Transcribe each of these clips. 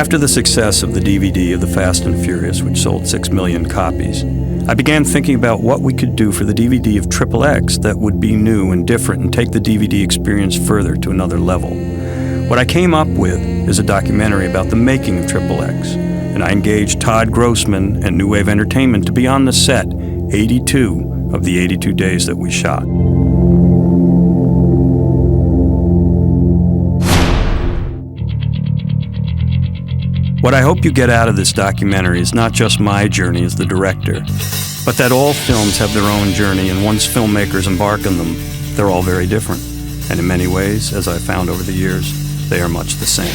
After the success of the DVD of The Fast and Furious, which sold 6 million copies, I began thinking about what we could do for the DVD of XXX that would be new and different and take the DVD experience further to another level. What I came up with is a documentary about the making of XXX, and I engaged Todd Grossman and New Wave Entertainment to be on the set 82 of the 82 days that we shot. What I hope you get out of this documentary is not just my journey as the director, but that all films have their own journey, and once filmmakers embark on them, they're all very different. And in many ways, as I've found over the years, they are much the same.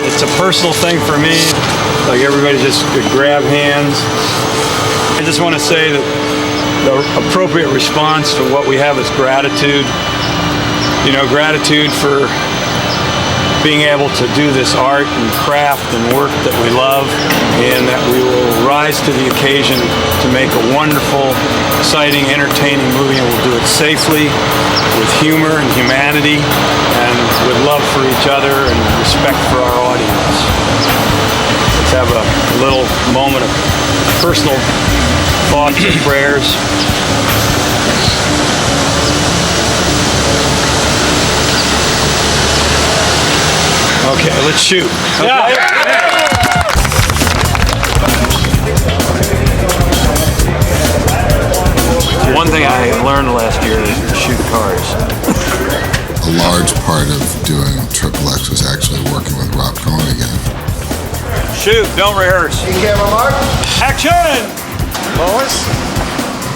It's a personal thing for me, like everybody just could grab hands. I just want to say that the appropriate response to what we have is gratitude. You know, gratitude for being able to do this art and craft and work that we love, and that we will rise to the occasion to make a wonderful, exciting, entertaining movie, and we'll do it safely, with humor and humanity, and with love for each other and respect for our audience. Let's have a little moment of personal thoughts and prayers. Okay, let's shoot. Okay? Yeah. One thing I learned last year is to shoot cars. A large part of doing XXX was actually working with Rob Cohen again. Shoot, don't rehearse. Camera mark. Action! Boys.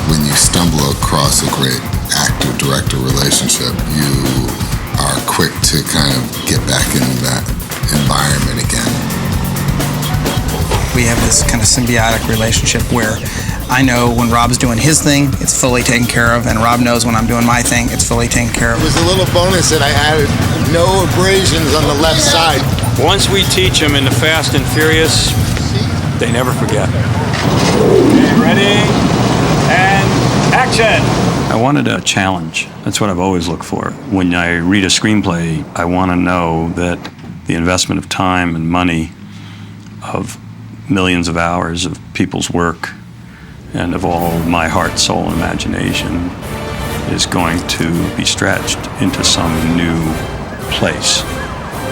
When you stumble across a great actor-director relationship, you are quick to kind of get back into that environment again. We have this kind of symbiotic relationship where I know when Rob's doing his thing, it's fully taken care of, and Rob knows when I'm doing my thing, it's fully taken care of. It was a little bonus that I added no abrasions on the left side. Once we teach them in the Fast and Furious, they never forget. Ready? And action! I wanted a challenge. That's what I've always looked for. When I read a screenplay, I want to know that the investment of time and money, of millions of hours of people's work, and of all my heart, soul, and imagination is going to be stretched into some new place,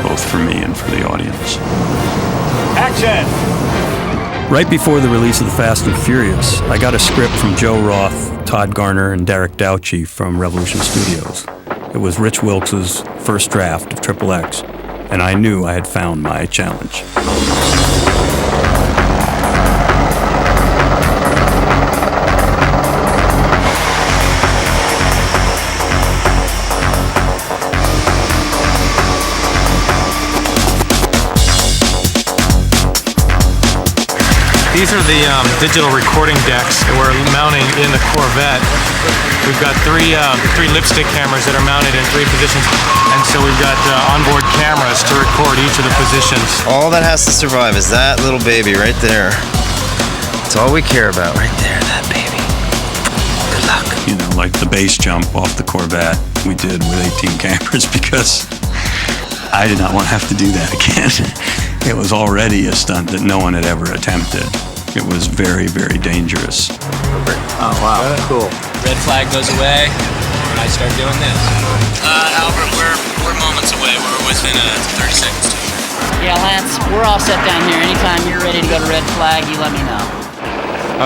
both for me and for the audience. Action! Right before the release of The Fast and Furious, I got a script from Joe Roth, Todd Garner, and Derek Douchy from Revolution Studios. It was Rich Wilkes' first draft of XXX, and I knew I had found my challenge. These are the digital recording decks that we're mounting in the Corvette. We've got three lipstick cameras that are mounted in 3 positions, and so we've got onboard cameras to record each of the positions. All that has to survive is that little baby right there. That's all we care about, right there, that baby. Good luck. You know, like the base jump off the Corvette we did with 18 cameras because I did not want to have to do that again. It was already a stunt that no one had ever attempted. It was very, very dangerous. Oh, wow. Cool. Red flag goes away, and I start doing this. Albert, we're moments away. We're within 30 seconds. Yeah, Lance, we're all set down here. Anytime you're ready to go to red flag, you let me know.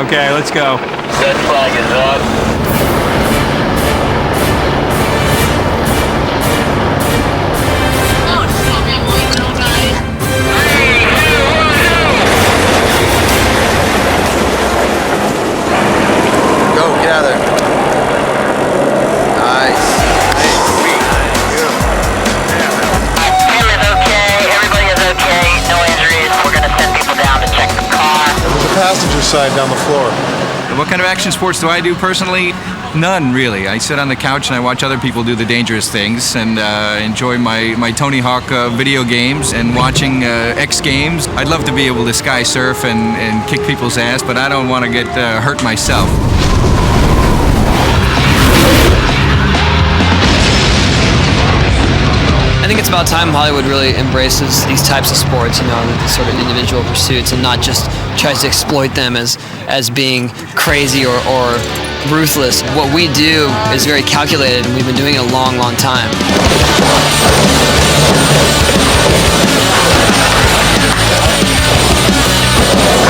Okay, let's go. Red flag is up. Nice. side down the floor. What kind of action sports do I do personally? None, really. I sit on the couch and I watch other people do the dangerous things and enjoy my Tony Hawk video games and watching X Games. I'd love to be able to sky surf and kick people's ass, but I don't want to get hurt myself. I think it's about time Hollywood really embraces these types of sports, you know, the sort of individual pursuits, and not just tries to exploit them as being crazy or ruthless. What we do is very calculated, and we've been doing it a long, long time.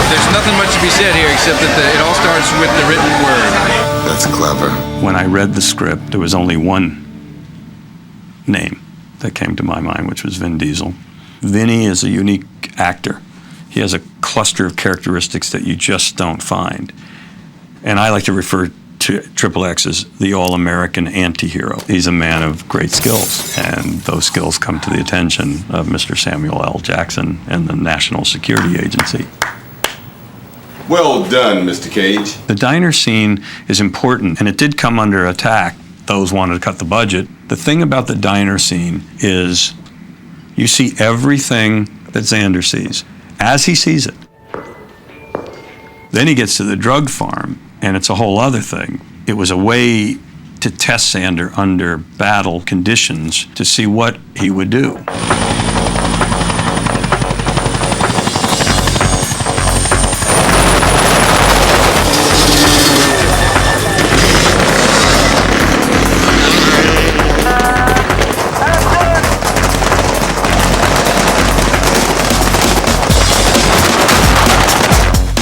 There's nothing much to be said here except that it all starts with the written word. That's clever. When I read the script, there was only one name that came to my mind, which was Vin Diesel. Vinny is a unique actor. He has a cluster of characteristics that you just don't find. And I like to refer to XXX as the all-American anti-hero. He's a man of great skills, and those skills come to the attention of Mr. Samuel L. Jackson and the National Security Agency. Well done, Mr. Cage. The diner scene is important, and it did come under attack. Those wanted to cut the budget. The thing about the diner scene is you see everything that Xander sees as he sees it. Then he gets to the drug farm, and it's a whole other thing. It was a way to test Xander under battle conditions to see what he would do.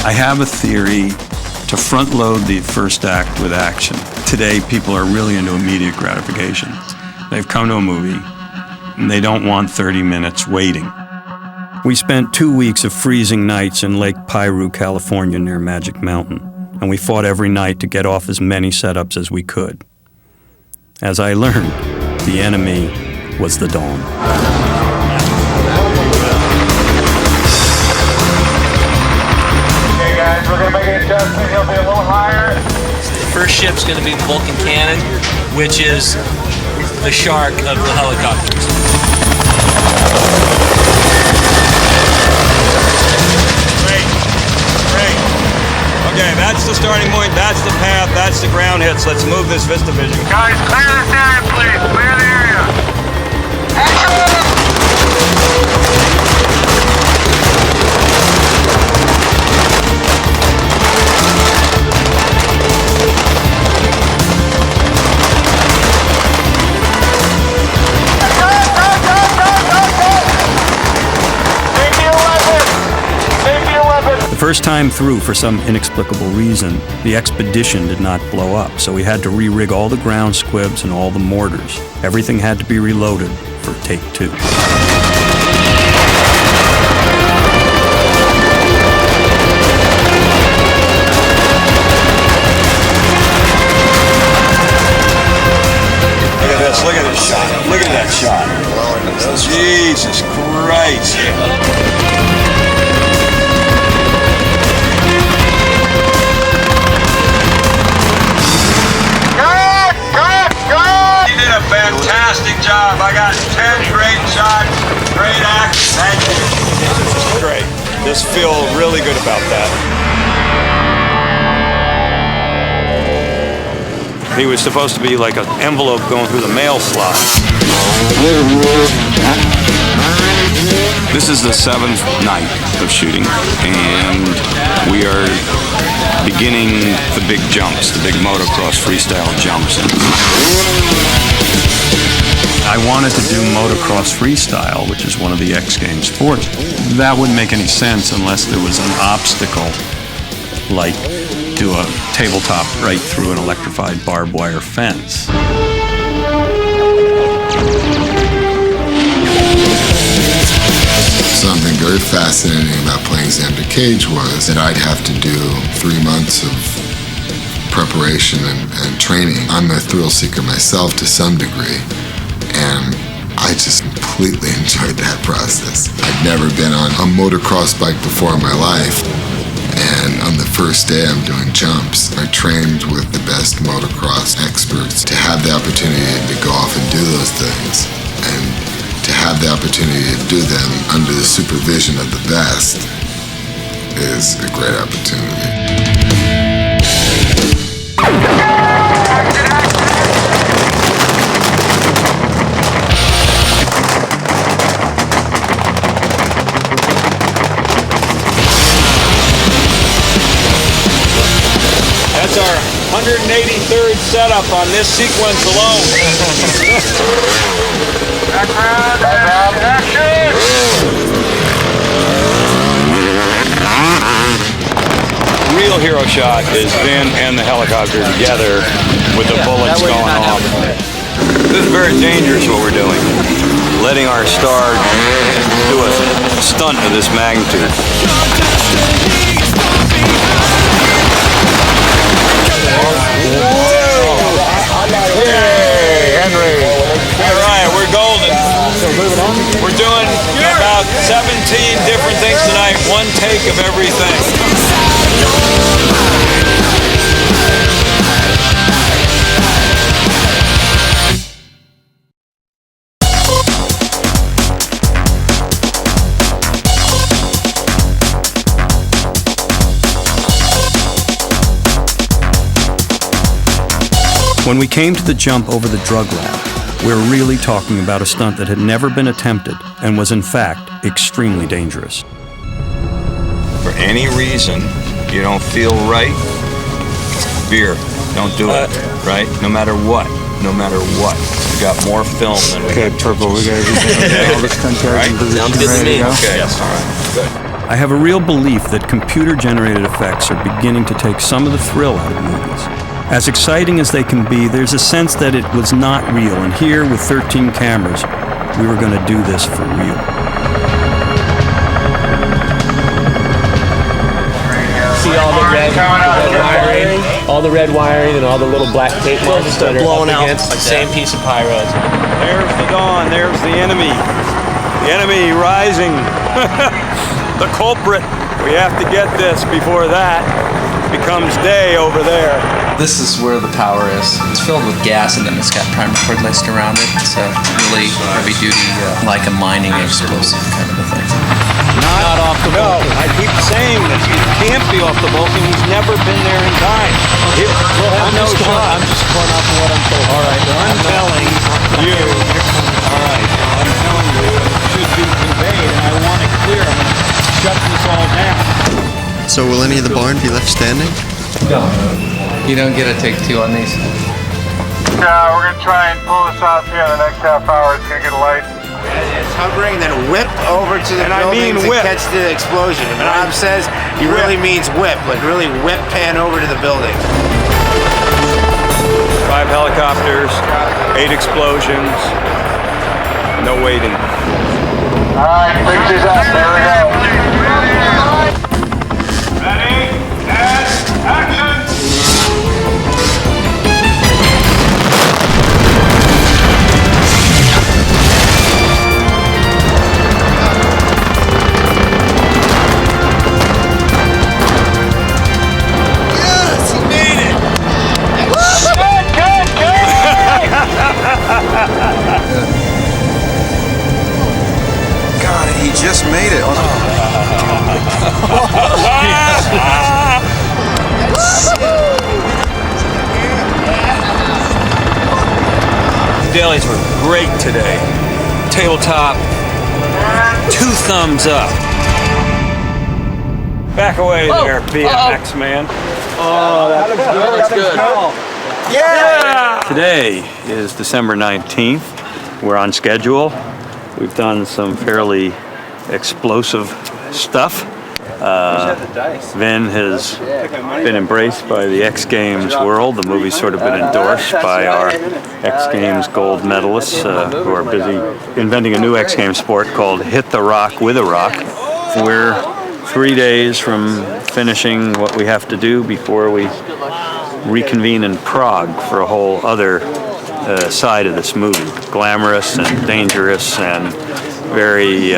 I have a theory to front load the first act with action. Today, people are really into immediate gratification. They've come to a movie, and they don't want 30 minutes waiting. We spent 2 weeks of freezing nights in Lake Piru, California, near Magic Mountain, and we fought every night to get off as many setups as we could. As I learned, the enemy was the dawn. We're going to make an adjustment. He'll be a little higher. The first ship's going to be the Vulcan Cannon, which is the shark of the helicopters. Great. Okay, that's the starting point, that's the path, that's the ground hits. Let's move this Vista Vision. Guys, clear this area, please. Clear the area. Action! The first time through, for some inexplicable reason, the expedition did not blow up, so we had to re-rig all the ground squibs and all the mortars. Everything had to be reloaded for take 2. Look at this, look at this shot. Look at that shot. Jesus Christ. Fantastic job. I got 10 great shots, great action. Thank you. This is great. Just feel really good about that. He was supposed to be like an envelope going through the mail slot. This is the 7th night of shooting, and we are beginning the big jumps, the big motocross freestyle jumps. I wanted to do motocross freestyle, which is one of the X Games sports. That wouldn't make any sense unless there was an obstacle, like do a tabletop right through an electrified barbed wire fence. Something very fascinating about playing Xander Cage was that I'd have to do 3 months of preparation and training. I'm a thrill seeker myself to some degree, and I just completely enjoyed that process. I'd never been on a motocross bike before in my life, And on the first day I'm doing jumps, I trained with the best motocross experts to have the opportunity to go off and do those things. And to have the opportunity to do them under the supervision of the best is a great opportunity. That's our 183rd setup on this sequence alone. Background, action! Real hero shot is Vin and the helicopter together with the bullets going off. This is very dangerous what we're doing. Letting our star do a stunt of this magnitude. Yay, Henry. All right, we're golden. We're doing about 17 different things tonight, one take of everything. When we came to the jump over the drug lab, we're really talking about a stunt that had never been attempted and was in fact extremely dangerous. For any reason you don't feel right, beer, don't do it, right? No matter what, no matter what. We got more film than we got purple. We got everything. All the stunt guys in position ready to go? Okay, all right, good. I have a real belief that computer-generated effects are beginning to take some of the thrill out of movies. As exciting as they can be, there's a sense that it was not real, and here, with 13 cameras, we were going to do this for real. See all the red wiring, all the red wiring and all the little black tape marks that are blowing out against the same piece of pyro. There's the dawn, there's the enemy. The enemy rising. The culprit. We have to get this before that becomes day over there. This is where the power is. It's filled with gas and then it's got primer cord laced around it. It's a really heavy duty, like a mining explosive kind of a thing. Not off the Vulcan. I keep saying this. It can't be off the Vulcan. He's never been there in time. It will have no shot. I'm just going off of what I'm told. All right, I'm telling you. All right, I'm telling you it should be conveyed, and I want it clear. I'm going to shut this all down. So will any of the barn be left standing? No. You don't get a take two on these. Yeah, we're gonna try and pull this off here in the next half hour. It's gonna get light. It's hovering, then whip over to the building to catch the explosion. And Rob says he really means whip, like really whip pan over to the building. 5 helicopters, 8 explosions, no waiting. All right, pictures up. There we go. Ready? And action! God, he just made it. Dailies were great today. Tabletop, 2 thumbs up. Back away there, BMX man. Oh, that looks good. Yeah! Today is December 19th. We're on schedule. We've done some fairly explosive stuff. Vin has been embraced by the X Games world. The movie's sort of been endorsed by our X Games gold medalists who are busy inventing a new X Games sport called Hit the Rock with a Rock. We're 3 days from finishing what we have to do before we reconvene in Prague for a whole other side of this movie. Glamorous and dangerous and very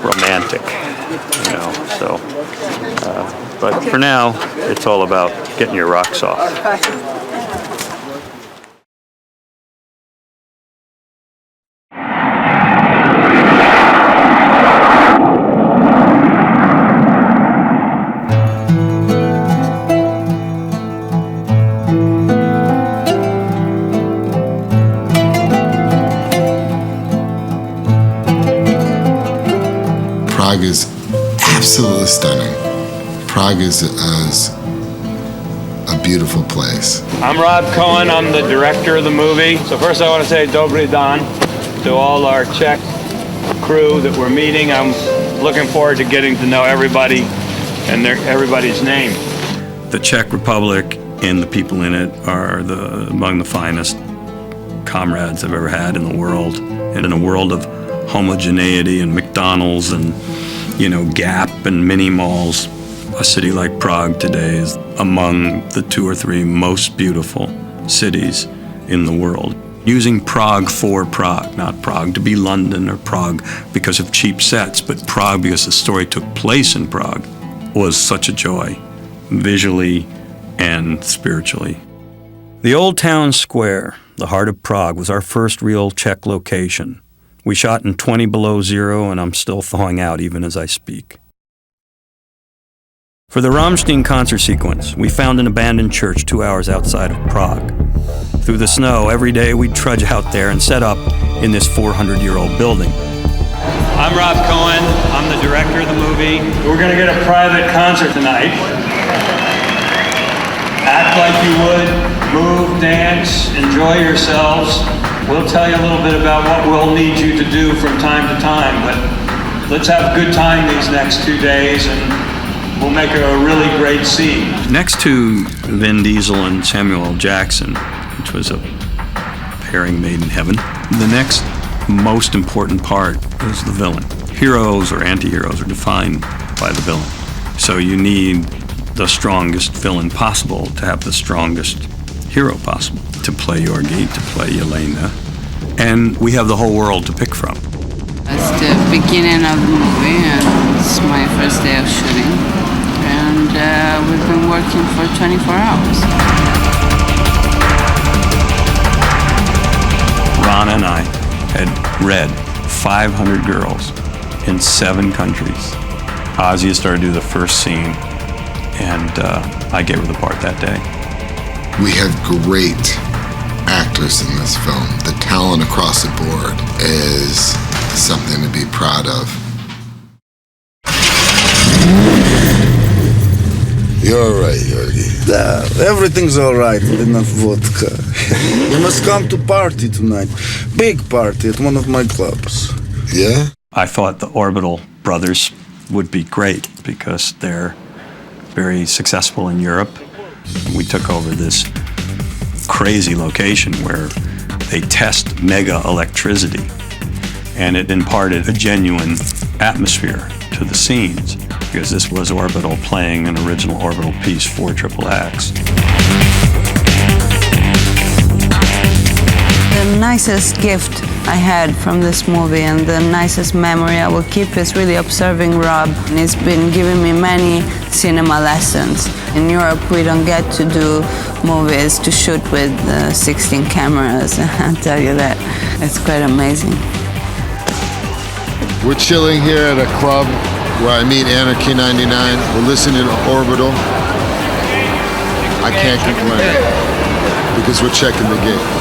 romantic. you know. So, but for now, it's all about getting your rocks off. Prague is absolutely stunning. Prague is a beautiful place. I'm Rob Cohen. I'm the director of the movie. So first I want to say Dobry Dan to all our Czech crew that we're meeting. I'm looking forward to getting to know everybody and everybody's name. The Czech Republic and the people in it are among the finest comrades I've ever had in the world. And in a world of homogeneity and McDonald's and, you know, Gap and mini malls, a city like Prague today is among the 2 or 3 most beautiful cities in the world. Using Prague for Prague, not Prague to be London or Prague because of cheap sets, but Prague because the story took place in Prague, was such a joy, visually and spiritually. The Old Town Square, the heart of Prague, was our first real Czech location. We shot in 20 below zero, and I'm still thawing out even as I speak. For the Rammstein concert sequence, we found an abandoned church 2 hours outside of Prague. Through the snow, every day we'd trudge out there and set up in this 400-year-old building. I'm Rob Cohen. I'm the director of the movie. We're going to get a private concert tonight. Act like you would, move, dance, enjoy yourselves. We'll tell you a little bit about what we'll need you to do from time to time, but let's have a good time these next 2 days, and we'll make a really great scene. Next to Vin Diesel and Samuel L. Jackson, which was a pairing made in heaven, the next most important part is the villain. Heroes or anti-heroes are defined by the villain. So you need the strongest villain possible to have the strongest hero possible, to play Yorgi, to play Yelena, and we have the whole world to pick from. It's the beginning of the movie, and it's my first day of shooting, and we've been working for 24 hours. Rana and I had read 500 girls in 7 countries. Ozzy started to do the first scene, and I gave her the part that day. We have great actors in this film. The talent across the board is something to be proud of. You're all right, Yorgi. Everything's all right with enough vodka. You must come to party tonight. Big party at one of my clubs. Yeah? I thought the Orbital brothers would be great because they're very successful in Europe. We took over this crazy location where they test mega electricity, and it imparted a genuine atmosphere to the scenes because this was Orbital playing an original Orbital piece for Triple X. The nicest gift I had from this movie and the nicest memory I will keep is really observing Rob. He's been giving me many cinema lessons. In Europe, we don't get to do movies to shoot with 16 cameras. I'll tell you that. It's quite amazing. We're chilling here at a club where I meet Anarchy 99. We're listening to Orbital. I can't complain because we're checking the gate.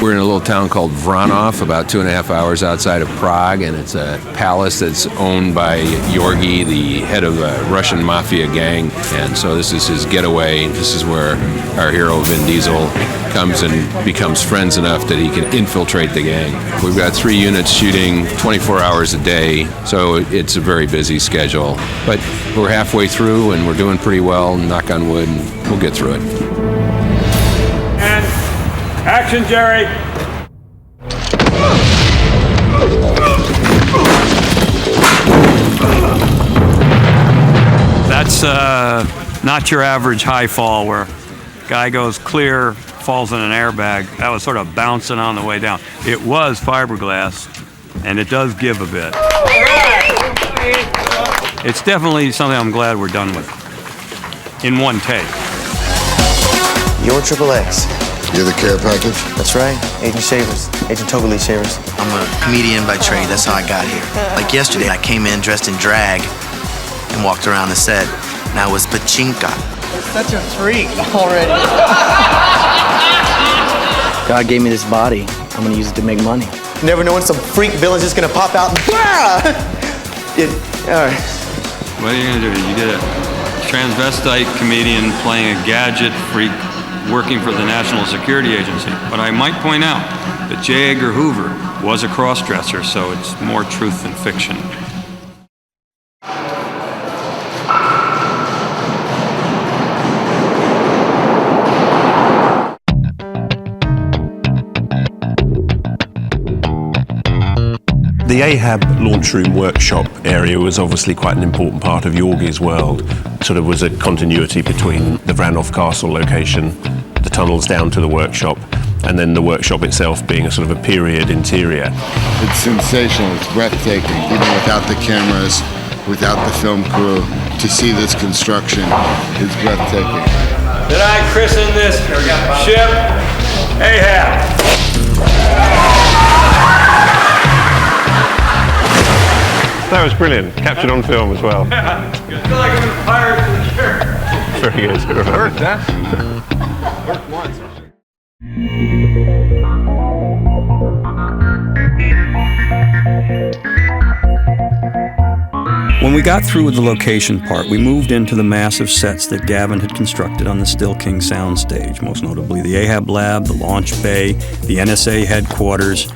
We're in a little town called Vranov, about 2.5 hours outside of Prague, and it's a palace that's owned by Yorgi, the head of a Russian mafia gang. And so this is his getaway. This is where our hero Vin Diesel comes and becomes friends enough that he can infiltrate the gang. We've got 3 units shooting 24 hours a day, so it's a very busy schedule. But we're halfway through and we're doing pretty well, knock on wood, and we'll get through it. Action, Jerry! That's not your average high fall where guy goes clear, falls in an airbag. That was sort of bouncing on the way down. It was fiberglass, and it does give a bit. It's definitely something I'm glad we're done with. In one take. Your Triple X. You're the care package? That's right. Agent Shavers. Agent Totally Shavers. I'm a comedian by trade. That's how I got here. Like yesterday, I came in dressed in drag and walked around the set. And I was Pachinka. You're such a freak already. God gave me this body. I'm gonna use it to make money. You never know when some freak villain's just gonna pop out and all right. What are you gonna do? You get a transvestite comedian playing a gadget freak working for the National Security Agency. But I might point out that J. Edgar Hoover was a cross-dresser, so it's more truth than fiction. The Ahab launch room workshop area was obviously quite an important part of Yorgi's world. Sort of was a continuity between the Vranov Castle location, the tunnels down to the workshop, and then the workshop itself being a sort of a period interior. It's sensational, it's breathtaking, even without the cameras, without the film crew. To see this construction is breathtaking. Did I christen this ship Ahab? That was brilliant. Captured on film as well. I feel like I'm a pirate in the shirt. Very good. Worked, huh? Worked once. When we got through with the location part, we moved into the massive sets that Gavin had constructed on the Still King soundstage, most notably the Ahab Lab, the launch bay, the NSA headquarters,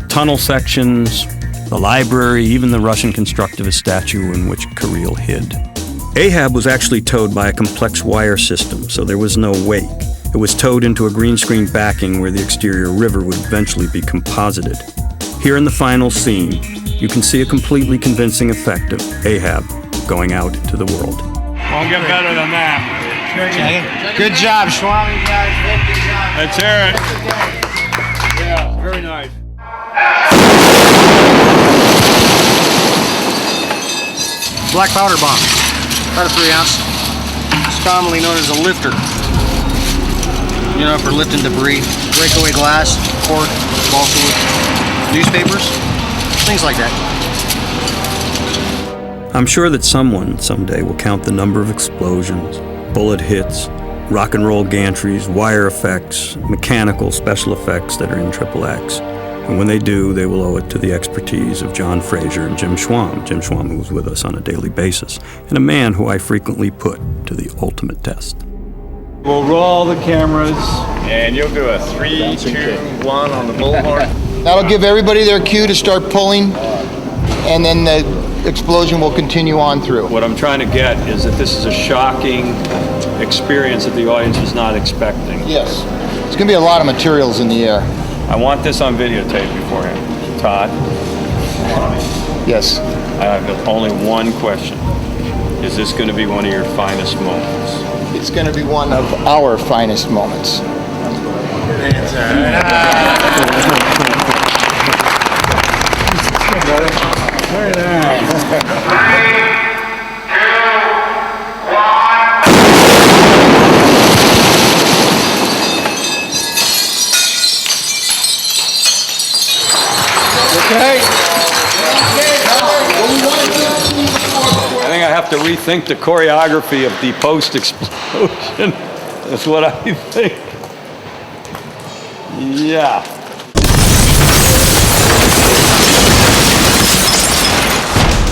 tunnel sections, the library, even the Russian constructivist statue in which Kirill hid. Ahab was actually towed by a complex wire system, so there was no wake. It was towed into a green screen backing where the exterior river would eventually be composited. Here in the final scene, you can see a completely convincing effect of Ahab going out into the world. Won't get better than that. Good job, Swami guys. Good job. Let's hear it. Yeah, very nice. Black powder bomb, about a 3 ounce. It's commonly known as a lifter. You know, for lifting debris, breakaway glass, cork, balsa wood, newspapers, things like that. I'm sure that someone someday will count the number of explosions, bullet hits, rock and roll gantries, wire effects, mechanical special effects that are in XXX. And when they do, they will owe it to the expertise of John Fraser and Jim Schwam. Jim Schwam, who's with us on a daily basis, and a man who I frequently put to the ultimate test. We'll roll the cameras, and you'll do a 3, 2, 1 on the bullhorn. That'll give everybody their cue to start pulling, and then the explosion will continue on through. What I'm trying to get is that this is a shocking experience that the audience was not expecting. Yes. There's going to be a lot of materials in the air. I want this on videotape beforehand. Todd? Yes. I have only one question. Is this going to be one of your finest moments? It's going to be one of our finest moments. Very nice. I think I have to rethink the choreography of the post-explosion. That's what I think. Yeah.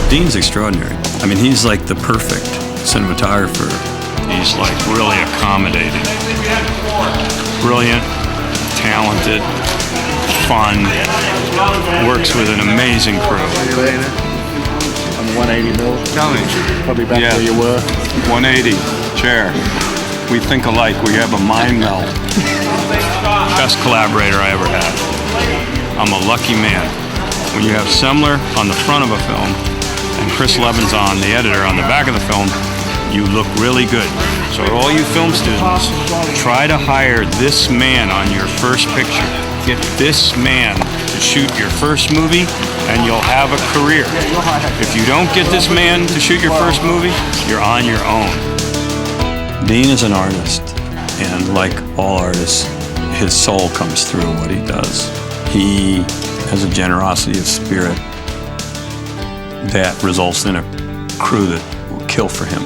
Dean's extraordinary. I mean, he's like the perfect cinematographer. He's like really accommodating. Brilliant, talented, fun, works with an amazing crew. I'm 180 mil. Tell me. Probably back where you were. 180, chair. We think alike, we have a mind meld. Best collaborator I ever had. I'm a lucky man. When you have Semler on the front of a film, and Chris Levins on, the editor, on the back of the film, you look really good. So all you film students, try to hire this man on your first picture. Get this man to shoot your first movie, and you'll have a career. If you don't get this man to shoot your first movie, you're on your own. Dean is an artist, and like all artists, his soul comes through what he does. He has a generosity of spirit that results in a crew that will kill for him.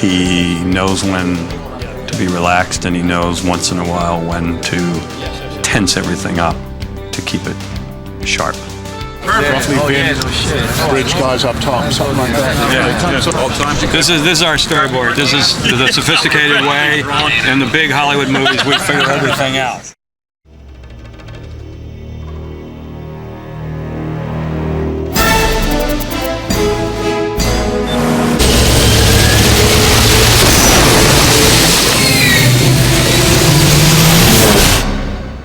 He knows when to be relaxed, and he knows once in a while when to tense everything up to keep it sharp. Roughly been bridge guys up top, something like that. This is our storyboard. This is the sophisticated way. In the big Hollywood movies, we figure everything out.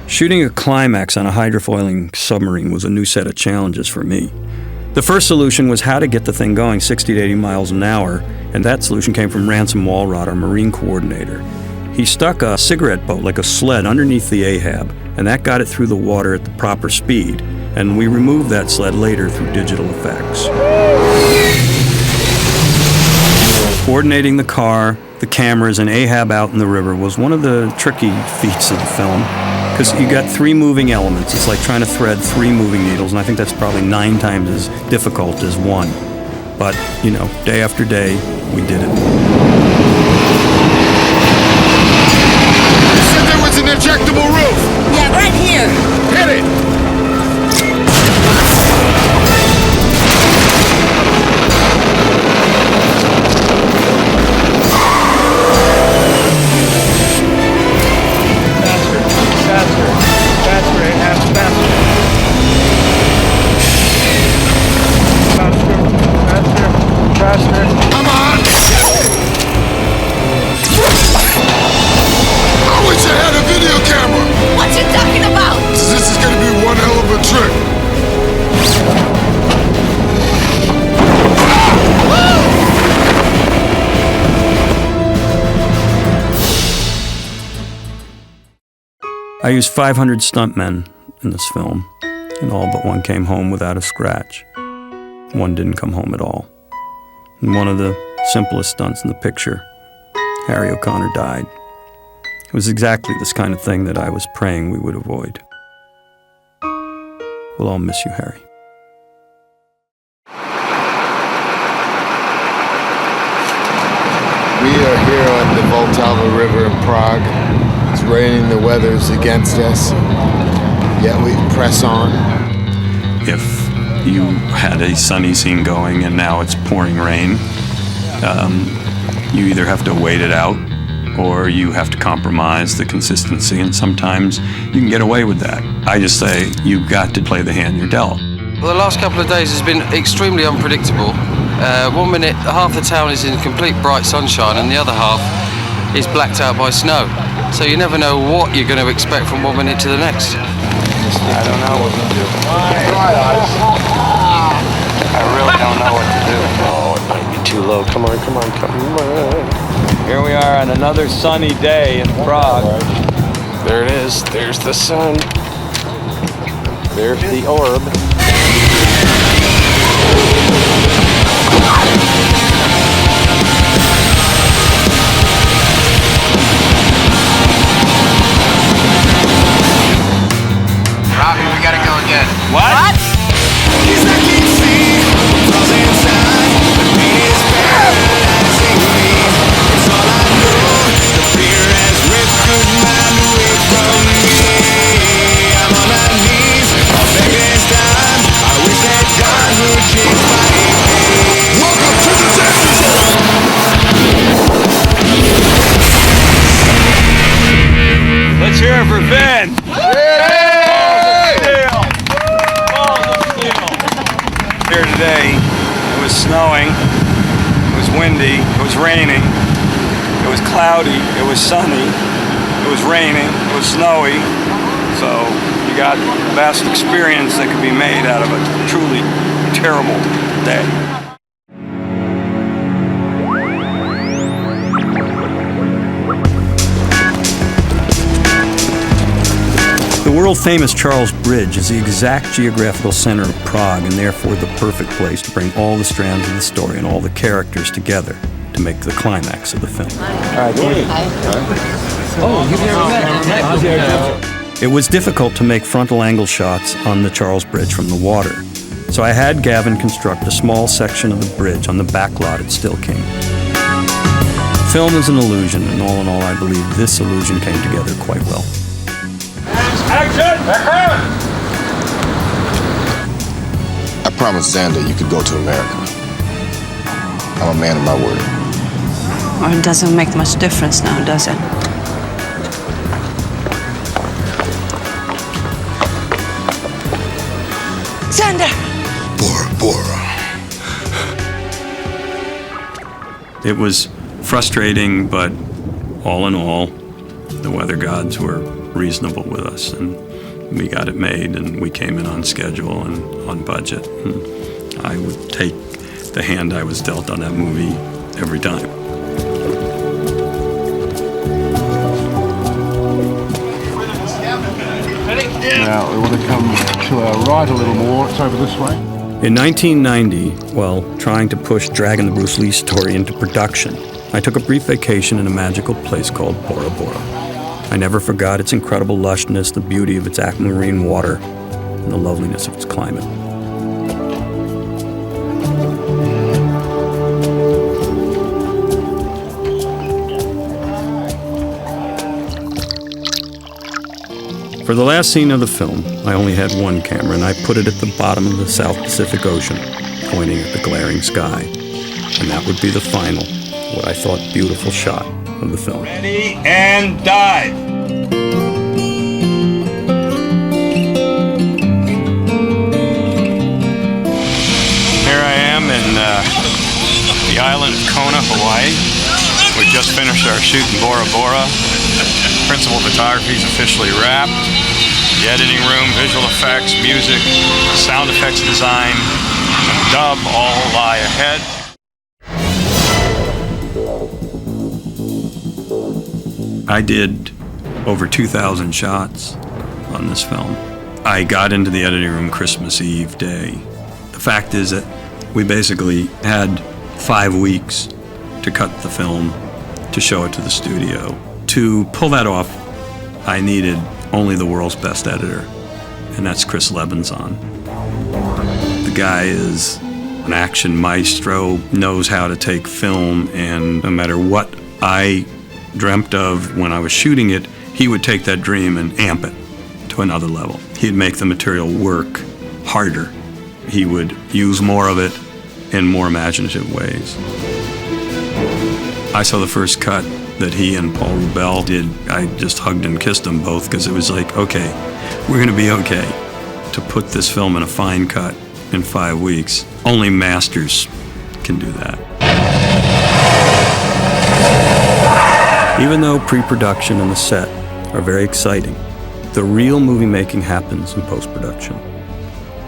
Shooting a climax on a hydrofoiling submarine was a new set of challenges for me. The first solution was how to get the thing going 60 to 80 miles an hour, and that solution came from Ransom Walrod, our Marine coordinator. He stuck a cigarette boat like a sled underneath the Ahab, and that got it through the water at the proper speed, and we removed that sled later through digital effects. Coordinating the car, the cameras, and Ahab out in the river was one of the tricky feats of the film. Because you got three moving elements. It's like trying to thread three moving needles, and I think that's probably 9 times as difficult as one. But, you know, day after day, we did it. You said there was an ejectable roof! Yeah, right here! Hit it! I used 500 stuntmen in this film, and all but one came home without a scratch. One didn't come home at all. In one of the simplest stunts in the picture, Harry O'Connor died. It was exactly this kind of thing that I was praying we would avoid. We'll all miss you, Harry. We are here on the Vltava River in Prague. It's raining, the weather's against us, yet we press on. If you had a sunny scene going and now it's pouring rain, you either have to wait it out or you have to compromise the consistency, and sometimes you can get away with that. I just say you've got to play the hand you're dealt. Well, the last couple of days has been extremely unpredictable. 1 minute, half the town is in complete bright sunshine and the other half is blacked out by snow. So you never know what you're going to expect from 1 minute to the next. I don't know what to do. I really don't know what to do. Oh, it might be too low. Come on, come on, come on. Here we are on another sunny day in Prague. There it is. There's the sun. There's the orb. Robbie, we gotta go again. What? Let's hear it for Ben. Here today, it was snowing, it was windy, it was raining, it was cloudy, it was sunny, it was raining, it was snowy. So you got the best experience that could be made out of a truly terrible day. The world-famous Charles Bridge is the exact geographical center of Prague and therefore the perfect place to bring all the strands of the story and all the characters together to make the climax of the film. Oh, you've never met. It was difficult to make frontal angle shots on the Charles Bridge from the water, so I had Gavin construct a small section of the bridge on the back lot at Still King. Film is an illusion, and all in all, I believe this illusion came together quite well. Action! I promised Xander you could go to America. I'm a man of my word. Well, it doesn't make much difference now, does it? Xander! Bora. It was frustrating, but all in all, the weather gods were reasonable with us, and we got it made, and we came in on schedule and on budget. And I would take the hand I was dealt on that movie every time. Now, we want to come to our right a little more. It's over this way. In 1990, while trying to push Dragon the Bruce Lee story into production, I took a brief vacation in a magical place called Bora Bora. I never forgot its incredible lushness, the beauty of its aquamarine water, and the loveliness of its climate. For the last scene of the film, I only had one camera, and I put it at the bottom of the South Pacific Ocean, pointing at the glaring sky. And that would be the final, what I thought beautiful shot of the film. Ready and dive! Here I am in the island of Kona, Hawaii. We just finished our shoot in Bora Bora. Principal photography is officially wrapped. The editing room, visual effects, music, sound effects design, and dub all lie ahead. I did over 2,000 shots on this film. I got into the editing room Christmas Eve day. The fact is that we basically had 5 weeks to cut the film, to show it to the studio. To pull that off, I needed only the world's best editor, and that's Chris Lebenzon. The guy is an action maestro, knows how to take film, and no matter what I dreamt of when I was shooting it, he would take that dream and amp it to another level. He'd make the material work harder. He would use more of it in more imaginative ways. I saw the first cut that he and Paul Rubel did. I just hugged and kissed them both because it was like, okay, we're going to be okay. To put this film in a fine cut in 5 weeks, only masters can do that. Even though pre-production and the set are very exciting, the real movie making happens in post-production.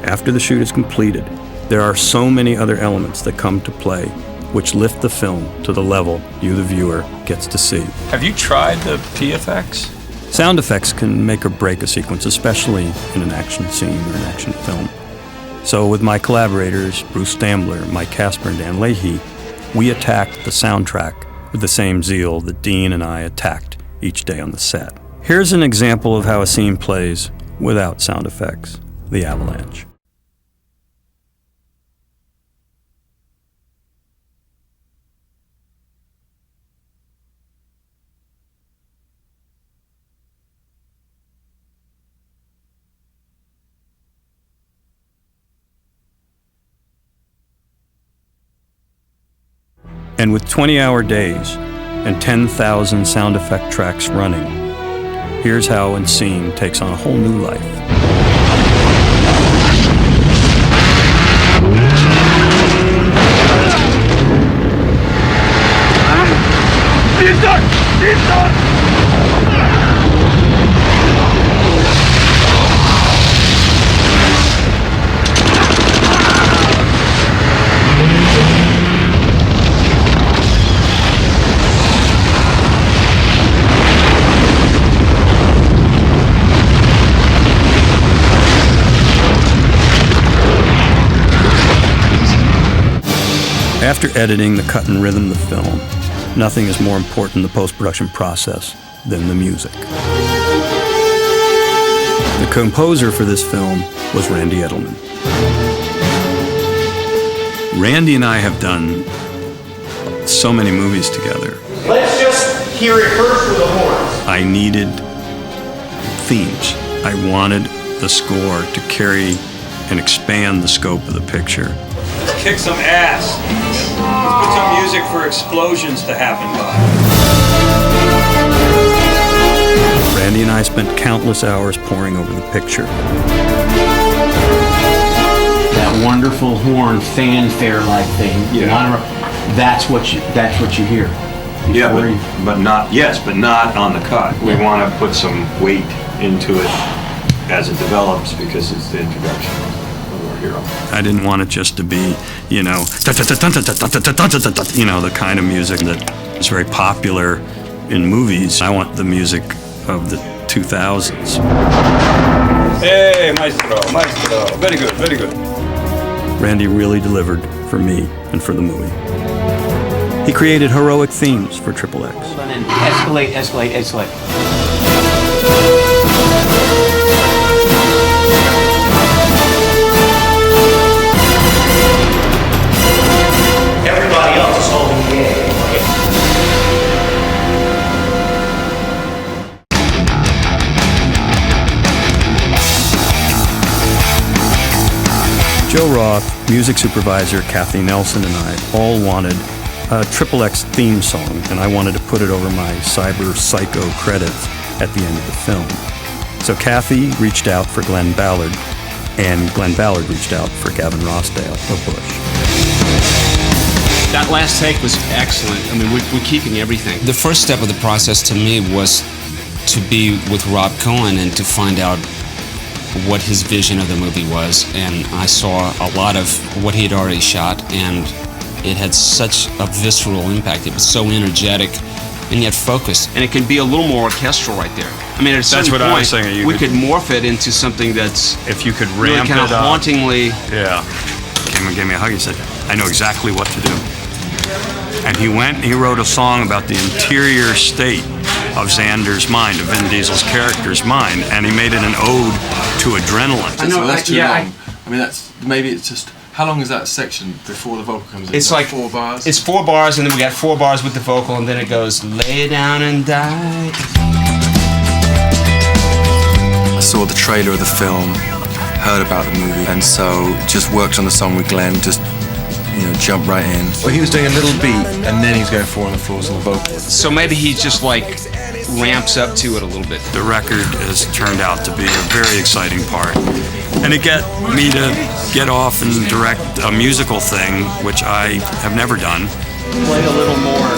After the shoot is completed, there are so many other elements that come to play which lift the film to the level you, the viewer, gets to see. Have you tried the PFX? Sound effects can make or break a sequence, especially in an action scene or an action film. So with my collaborators, Bruce Stambler, Mike Casper, and Dan Leahy, we attacked the soundtrack with the same zeal that Dean and I attacked each day on the set. Here's an example of how a scene plays without sound effects: the avalanche. And with 20-hour days and 10,000 sound effect tracks running, here's how a scene takes on a whole new life. After editing the cut and rhythm of the film, nothing is more important in the post-production process than the music. The composer for this film was Randy Edelman. Randy and I have done so many movies together. Let's just hear it first with the horns. I needed themes. I wanted the score to carry and expand the scope of the picture. Let's kick some ass. Let's put some music for explosions to happen by. Randy and I spent countless hours poring over the picture. That wonderful horn fanfare-like thing. Yeah. That's what you hear. Yeah, but not on the cut. We want to put some weight into it as it develops because it's the introduction of our hero. I didn't want it just to be, you know, the kind of music that is very popular in movies. I want the music of the 2000s. Hey, maestro. Very good, very good. Randy really delivered for me and for the movie. He created heroic themes for XXX. And escalate. Everybody else is holding the A. Joe Roth, music supervisor Kathy Nelson, and I all wanted a XXX theme song, and I wanted to put it over my Cyber Psycho credits at the end of the film. So Kathy reached out for Glenn Ballard, and Glenn Ballard reached out for Gavin Rossdale of Bush. That last take was excellent. I mean, we're keeping everything. The first step of the process to me was to be with Rob Cohen and to find out what his vision of the movie was, and I saw a lot of what he had already shot, and it had such a visceral impact. It was so energetic and yet focused. And it can be a little more orchestral right there. I mean, at a certain point, I was saying. We could morph it into something that's if you could really ramp kind of it up. hauntingly. Yeah. Came and gave me a hug. He said, "I know exactly what to do." And he went and he wrote a song about the interior state of Xander's mind, of Vin Diesel's character's mind, and he made it an ode to adrenaline. I know, that's too long. I mean, maybe it's just, how long is that section before the vocal comes in? It's like 4 bars? It's 4 bars, and then we got 4 bars with the vocal, and then it goes, lay down and die. I saw the trailer of the film, heard about the movie, and so just worked on the song with Glenn, just jump right in. Well, he was doing a little beat, and then he was going 4 on the floors on the vocals. So maybe he just ramps up to it a little bit. The record has turned out to be a very exciting part. And it got me to get off and direct a musical thing, which I have never done. Play a little more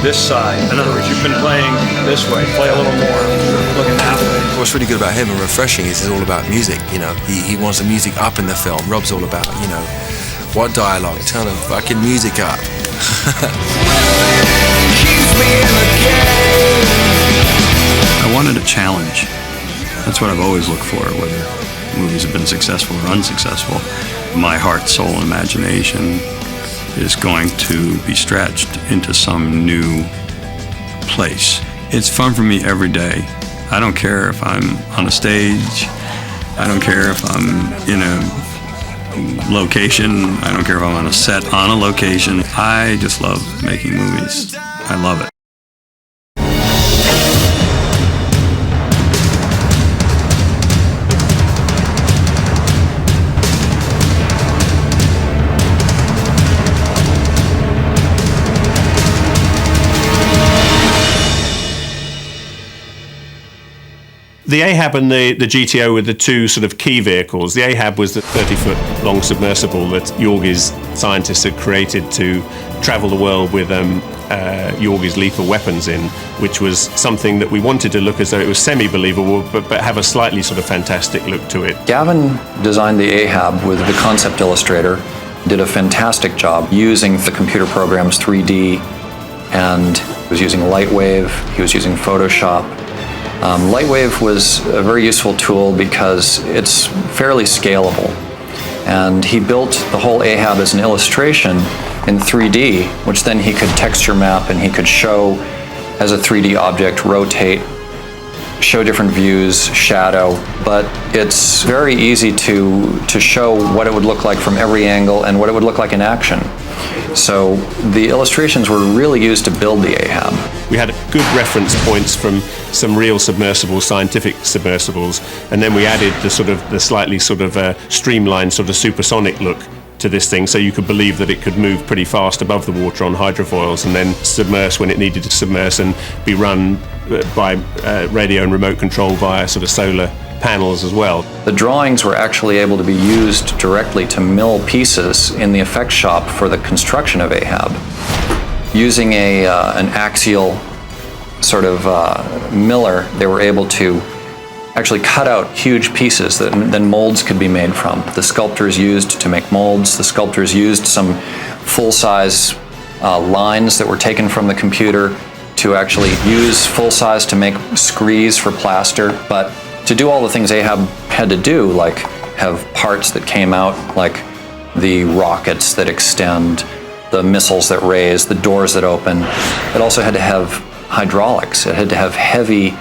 this side. In other words, you've been playing this way. Play a little more looking that way. What's really good about him and refreshing is it's all about music. He wants the music up in the film. Rob's all about, what dialogue? Turn the fucking music up. I wanted a challenge. That's what I've always looked for, whether movies have been successful or unsuccessful. My heart, soul, and imagination is going to be stretched into some new place. It's fun for me every day. I don't care if I'm on a stage. I don't care if I'm in a location. I don't care if I'm on a set on a location. I just love making movies. I love it. The Ahab and the GTO were the two sort of key vehicles. The Ahab was the 30-foot long submersible that Yorgi's scientists had created to travel the world with Yorgi's lethal weapons in, which was something that we wanted to look as though it was semi-believable, but have a slightly sort of fantastic look to it. Gavin designed the Ahab with the concept illustrator, did a fantastic job using the computer programs 3D, and was using Lightwave, he was using Photoshop. Lightwave was a very useful tool because it's fairly scalable. And he built the whole Ahab as an illustration in 3D, which then he could texture map and he could show as a 3D object, rotate, show different views, shadow, but it's very easy to show what it would look like from every angle and what it would look like in action. So the illustrations were really used to build the Ahab. We had good reference points from some real submersibles, scientific submersibles, and then we added the slightly streamlined sort of supersonic look to this thing, so you could believe that it could move pretty fast above the water on hydrofoils and then submerge when it needed to submerge and be run by radio and remote control via sort of solar panels as well. The drawings were actually able to be used directly to mill pieces in the effects shop for the construction of Ahab. Using an axial sort of miller, they were able to actually cut out huge pieces that then molds could be made from. The sculptors used to make molds. The sculptors used some full-size lines that were taken from the computer to actually use full-size to make screes for plaster. But to do all the things Ahab had to do, like have parts that came out, like the rockets that extend, the missiles that raise, the doors that open, it also had to have hydraulics. It had to have heavy,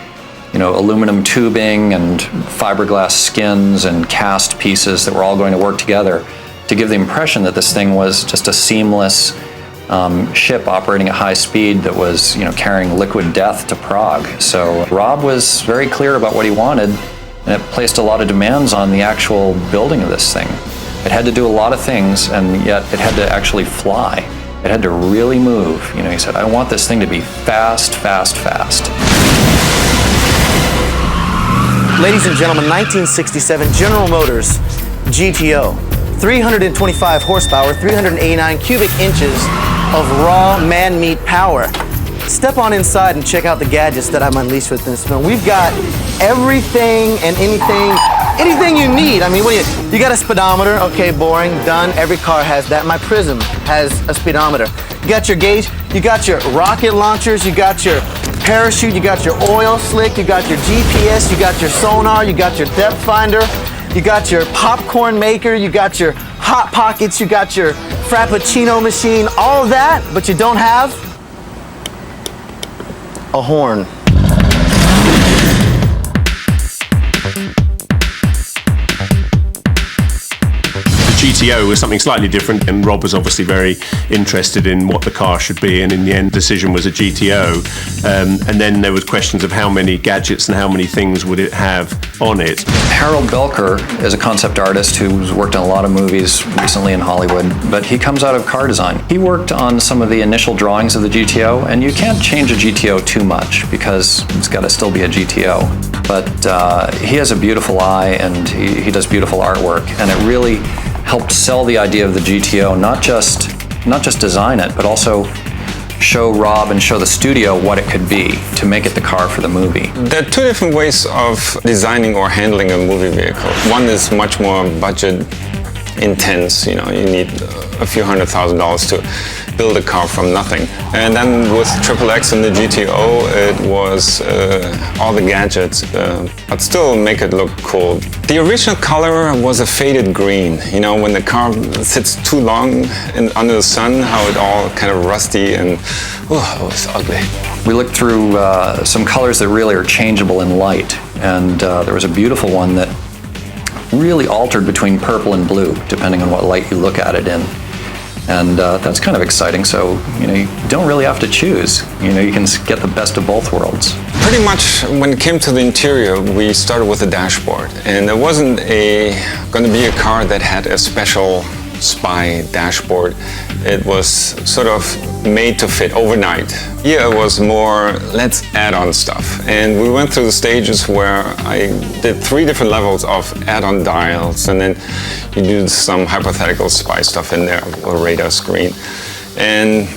aluminum tubing and fiberglass skins and cast pieces that were all going to work together to give the impression that this thing was just a seamless ship operating at high speed that was, carrying liquid death to Prague. So Rob was very clear about what he wanted, and it placed a lot of demands on the actual building of this thing. It had to do a lot of things, and yet it had to actually fly. It had to really move. He said, I want this thing to be fast, fast, fast. Ladies and gentlemen, 1967 General Motors GTO. 325 horsepower, 389 cubic inches of raw man-meat power. Step on inside and check out the gadgets that I'm unleashed with in this film. We've got everything and anything you need. I mean, you got a speedometer, okay, boring, done. Every car has that. My Prism has a speedometer. You got your gauge, you got your rocket launchers, you got your parachute, you got your oil slick, you got your GPS, you got your sonar, you got your depth finder, you got your popcorn maker, you got your hot pockets, you got your frappuccino machine, all of that, but you don't have a horn. GTO was something slightly different, and Rob was obviously very interested in what the car should be, and in the end, the decision was a GTO. And then there was questions of how many gadgets and how many things would it have on it. Harold Belker is a concept artist who's worked on a lot of movies recently in Hollywood, but he comes out of car design. He worked on some of the initial drawings of the GTO, and you can't change a GTO too much because it's got to still be a GTO. But he has a beautiful eye, and he does beautiful artwork, and it really helped sell the idea of the GTO, not just design it, but also show Rob and show the studio what it could be to make it the car for the movie. There are two different ways of designing or handling a movie vehicle. One is much more budget intense, you need a few $100,000 to build a car from nothing. And then with XXX and the GTO, it was all the gadgets, but still make it look cool. The original color was a faded green. When the car sits too long under the sun, how it all kind of rusty and it was ugly. We looked through some colors that really are changeable in light, and there was a beautiful one that really altered between purple and blue, depending on what light you look at it in. And that's kind of exciting, so you don't really have to choose. You can get the best of both worlds. Pretty much when it came to the interior, we started with a dashboard, and it wasn't going to be a car that had a special spy dashboard. It was sort of made to fit overnight. Here it was more, let's add on stuff. And we went through the stages where I did 3 different levels of add-on dials, and then you do some hypothetical spy stuff in there, a radar screen. And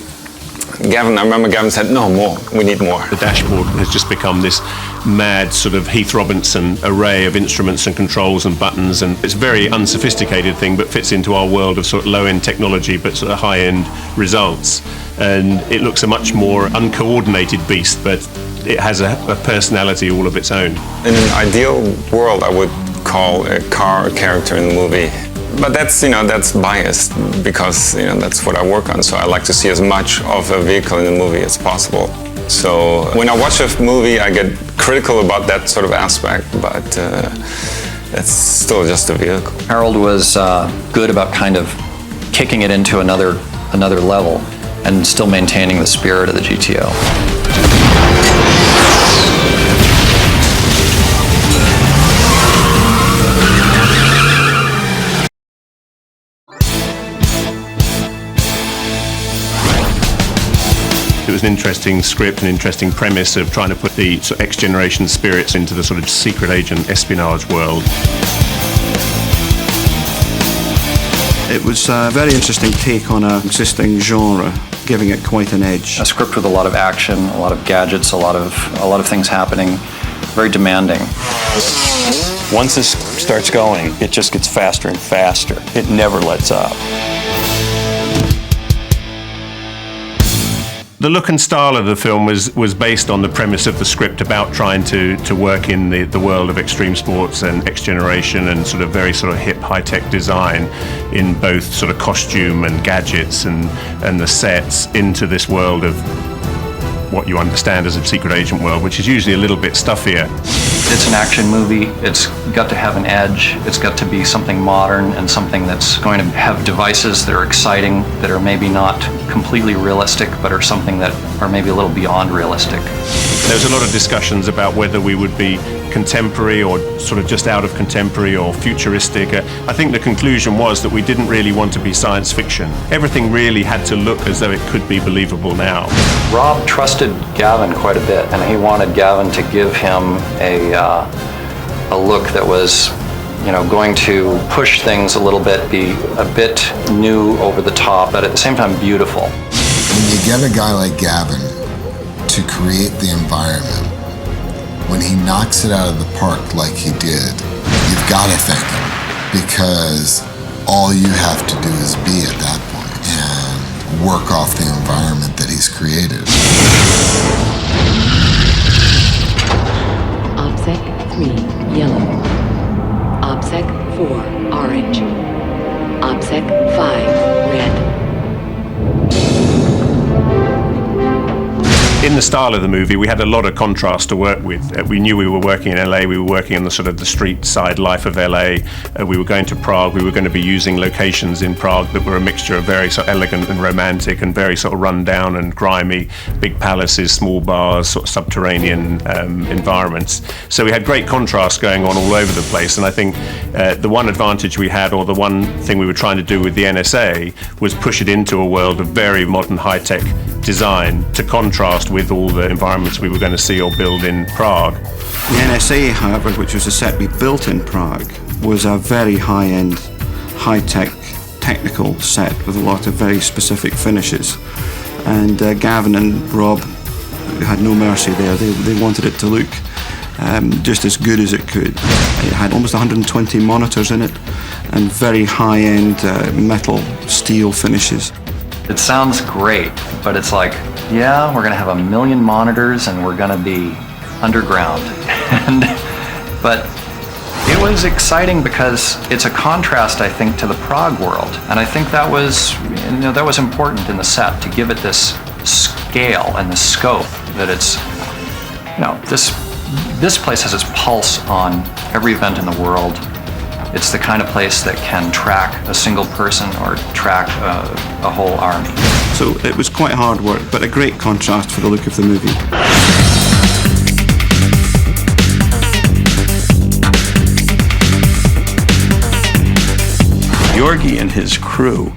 I remember Gavin said, no, more, we need more. The dashboard has just become this mad sort of Heath Robinson array of instruments and controls and buttons, and it's a very unsophisticated thing but fits into our world of sort of low-end technology but sort of high-end results. And it looks a much more uncoordinated beast, but it has a personality all of its own. In an ideal world, I would call a car a character in the movie. But that's, that's biased because, that's what I work on. So I like to see as much of a vehicle in the movie as possible. So when I watch a movie, I get critical about that sort of aspect, but it's still just a vehicle. Harold was good about kind of kicking it into another level and still maintaining the spirit of the GTO. It was an interesting script, an interesting premise of trying to put the sort of X-generation spirits into the sort of secret agent espionage world. It was a very interesting take on an existing genre, giving it quite an edge. A script with a lot of action, a lot of gadgets, a lot of things happening, very demanding. Once this starts going, it just gets faster and faster. It never lets up. The look and style of the film was based on the premise of the script about trying to work in the world of extreme sports and X-generation and sort of very sort of hip, high-tech design in both sort of costume and gadgets and the sets into this world of what you understand as a secret agent world, which is usually a little bit stuffier. It's an action movie. It's got to have an edge. It's got to be something modern and something that's going to have devices that are exciting, that are maybe not completely realistic, but are something that are maybe a little beyond realistic. There's a lot of discussions about whether we would be contemporary or sort of just out of contemporary or futuristic. I think the conclusion was that we didn't really want to be science fiction. Everything really had to look as though it could be believable now. Rob trusted Gavin quite a bit, and he wanted Gavin to give him a look that was, going to push things a little bit, be a bit new, over the top, but at the same time beautiful. When you get a guy like Gavin to create the environment, when he knocks it out of the park like he did, you've got to thank him, because all you have to do is be at that point and work off the environment that he's created. OPSEC 3, yellow. OPSEC 4, orange. OPSEC 5, red. In the style of the movie, we had a lot of contrast to work with. We knew we were working in LA, we were working in the sort of the street side life of LA. We were going to Prague, we were going to be using locations in Prague that were a mixture of very sort of elegant and romantic and very sort of run down and grimy, big palaces, small bars, sort of subterranean environments. So we had great contrast going on all over the place, and I think the one advantage we had, or the one thing we were trying to do with the NSA, was push it into a world of very modern high-tech design to contrast with all the environments we were going to see or build in Prague. The NSA, however, which was a set we built in Prague, was a very high-end, high-tech, technical set with a lot of very specific finishes. And Gavin and Rob had no mercy there. They wanted it to look just as good as it could. It had almost 120 monitors in it and very high-end metal, steel finishes. It sounds great, but it's like, yeah, we're going to have 1 million monitors and we're going to be underground. But it was exciting because it's a contrast, I think, to the Prague world. And I think that was important in the set, to give it this scale and the scope that it's, this place has its pulse on every event in the world. It's the kind of place that can track a single person or track a whole army. So it was quite hard work, but a great contrast for the look of the movie. Yorgi and his crew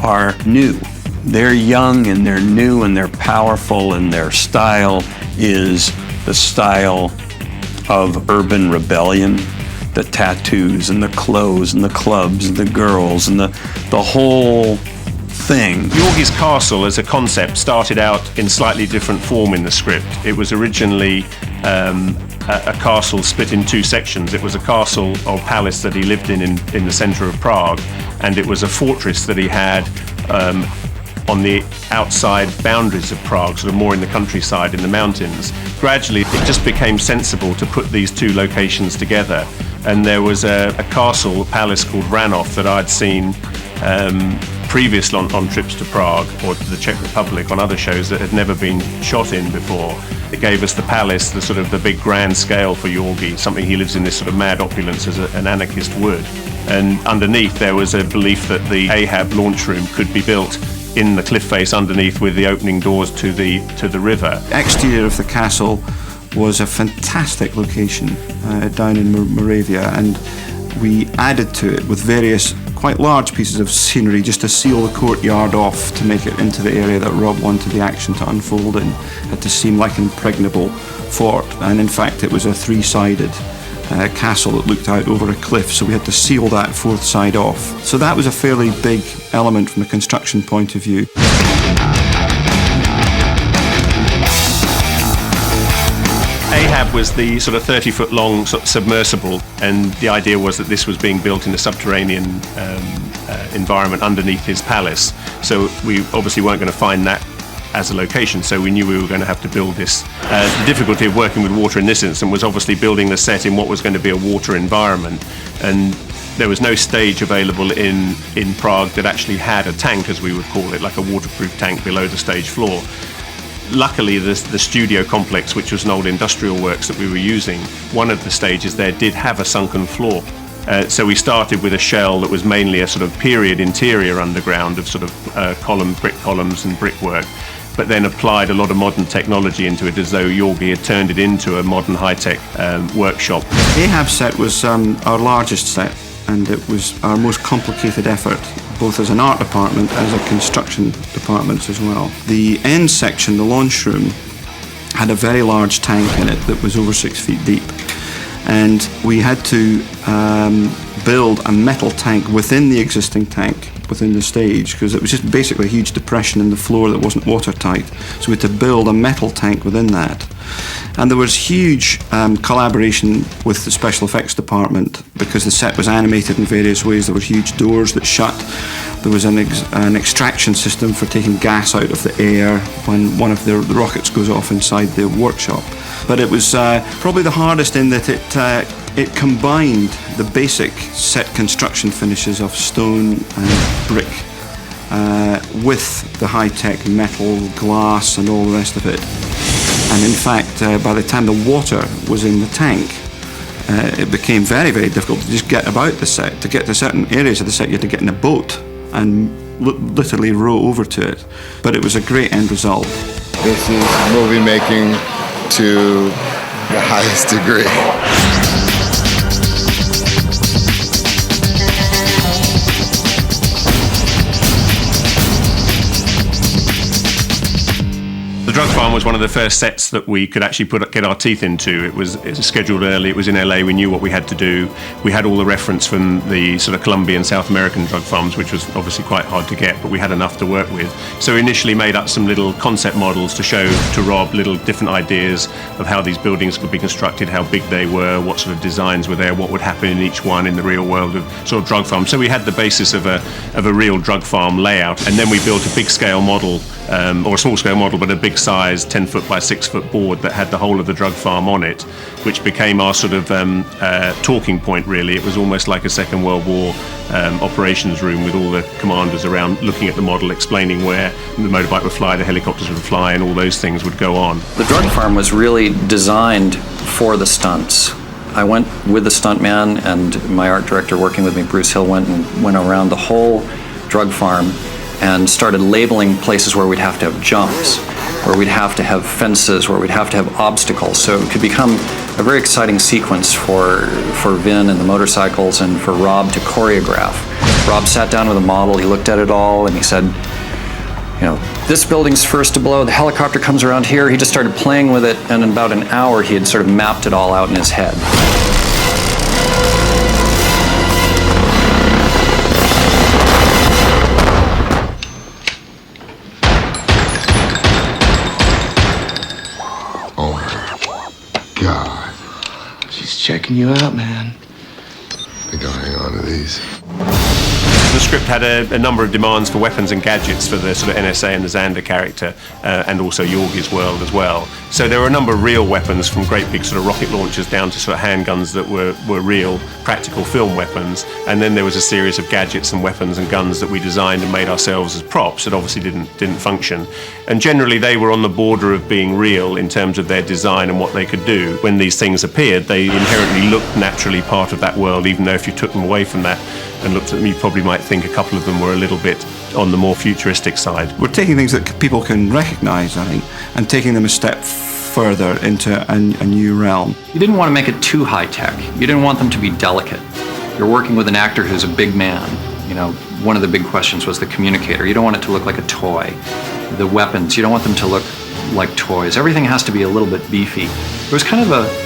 are new. They're young and they're new and they're powerful, and their style is the style of urban rebellion. The tattoos and the clothes and the clubs and the girls and the whole thing. Yorgi's castle as a concept started out in slightly different form in the script. It was originally a castle split in two sections. It was a castle or palace that he lived in the center of Prague, and it was a fortress that he had on the outside boundaries of Prague, sort of more in the countryside, in the mountains. Gradually, it just became sensible to put these two locations together and there was a castle, a palace called Ranov that I'd seen previously on trips to Prague or to the Czech Republic on other shows that had never been shot in before. It gave us the palace, the sort of the big grand scale for Yorgi, something he lives in this sort of mad opulence as an anarchist would. And underneath there was a belief that the Ahab launch room could be built in the cliff face underneath with the opening doors to the river. The exterior of the castle was a fantastic location down in Moravia, and we added to it with various quite large pieces of scenery just to seal the courtyard off to make it into the area that Rob wanted the action to unfold in. It had to seem like an impregnable fort, and in fact it was a three-sided castle that looked out over a cliff, so we had to seal that fourth side off. So that was a fairly big element from a construction point of view. Ahab was the sort of 30-foot long sort of submersible, and the idea was that this was being built in a subterranean environment underneath his palace. So we obviously weren't going to find that as a location, so we knew we were going to have to build this. The difficulty of working with water in this instance was obviously building the set in what was going to be a water environment, and there was no stage available in Prague that actually had a tank, as we would call it, like a waterproof tank below the stage floor. Luckily, the studio complex, which was an old industrial works that we were using, one of the stages there did have a sunken floor. So we started with a shell that was mainly a sort of period interior underground of sort of brick columns and brickwork, but then applied a lot of modern technology into it, as though Yorgi had turned it into a modern high-tech workshop. Ahab set was our largest set, and it was our most complicated effort, both as an art department and as a construction department as well. The end section, the launch room, had a very large tank in it that was over 6 feet deep, and we had to build a metal tank within the existing tank within the stage, because it was just basically a huge depression in the floor that wasn't watertight, so we had to build a metal tank within that. And there was huge collaboration with the special effects department, because the set was animated in various ways. There were huge doors that shut. There was an extraction system for taking gas out of the air when one of the rockets goes off inside the workshop. But it was probably the hardest in that it combined the basic set construction finishes of stone and brick with the high-tech metal, glass and all the rest of it. And in fact, by the time the water was in the tank, it became very, very difficult to just get about the set. To get to certain areas of the set, you had to get in a boat and literally row over to it. But it was a great end result. This is movie making to the highest degree. The drug farm was one of the first sets that we could actually get our teeth into. It was scheduled early, it was in LA, we knew what we had to do. We had all the reference from the sort of Colombian, South American drug farms, which was obviously quite hard to get, but we had enough to work with. So we initially made up some little concept models to show to Rob little different ideas of how these buildings could be constructed, how big they were, what sort of designs were there, what would happen in each one in the real world of sort of drug farms. So we had the basis of a real drug farm layout, and then we built a big scale model, or a small scale model, but a big size 10-foot by 6-foot board that had the whole of the drug farm on it, which became our sort of talking point, really. It was almost like a Second World War operations room with all the commanders around looking at the model, explaining where the motorbike would fly, the helicopters would fly, and all those things would go on. The drug farm was really designed for the stunts. I went with the stuntman, and my art director working with me, Bruce Hill, went around the whole drug farm and started labeling places where we'd have to have jumps, where we'd have to have fences, where we'd have to have obstacles. So it could become a very exciting sequence for Vin and the motorcycles and for Rob to choreograph. Rob sat down with a model, he looked at it all, and he said, you know, this building's first to blow, the helicopter comes around here. He just started playing with it, and in about an hour he had sort of mapped it all out in his head. God. She's checking you out, man. I think I'll hang on to these. The script had a number of demands for weapons and gadgets for the sort of NSA and the Xander character, and also Yorgie's world as well. So there were a number of real weapons, from great big sort of rocket launchers down to sort of handguns that were real, practical film weapons. And then there was a series of gadgets and weapons and guns that we designed and made ourselves as props that obviously didn't function. And generally they were on the border of being real in terms of their design and what they could do. When these things appeared, they inherently looked naturally part of that world, even though if you took them away from that and looked at them, you probably might think a couple of them were a little bit on the more futuristic side. We're taking things that people can recognise, I think, and taking them a step further into a new realm. You didn't want to make it too high-tech. You didn't want them to be delicate. You're working with an actor who's a big man. You know, one of the big questions was the communicator. You don't want it to look like a toy. The weapons, you don't want them to look like toys. Everything has to be a little bit beefy. It was kind of a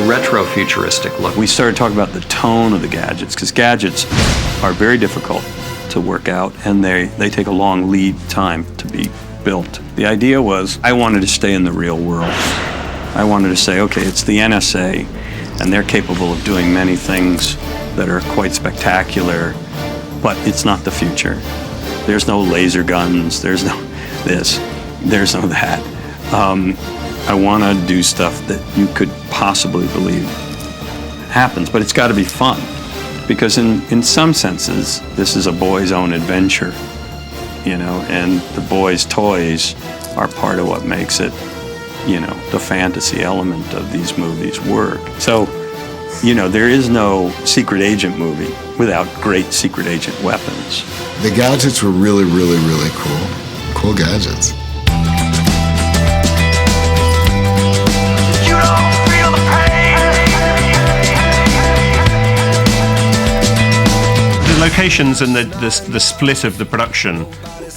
retro-futuristic look. We started talking about the tone of the gadgets, because gadgets are very difficult to work out, and they take a long lead time to be built. The idea was I wanted to stay in the real world. I wanted to say, okay, it's the NSA, and they're capable of doing many things that are quite spectacular, but it's not the future. There's no laser guns, there's no this, there's no that. I want to do stuff that you could possibly believe happens, but it's got to be fun, because in some senses, this is a boy's own adventure, you know, and the boy's toys are part of what makes it, you know, the fantasy element of these movies work. So, you know, there is no secret agent movie without great secret agent weapons. The gadgets were really, really, really cool. Cool gadgets. The locations and the split of the production,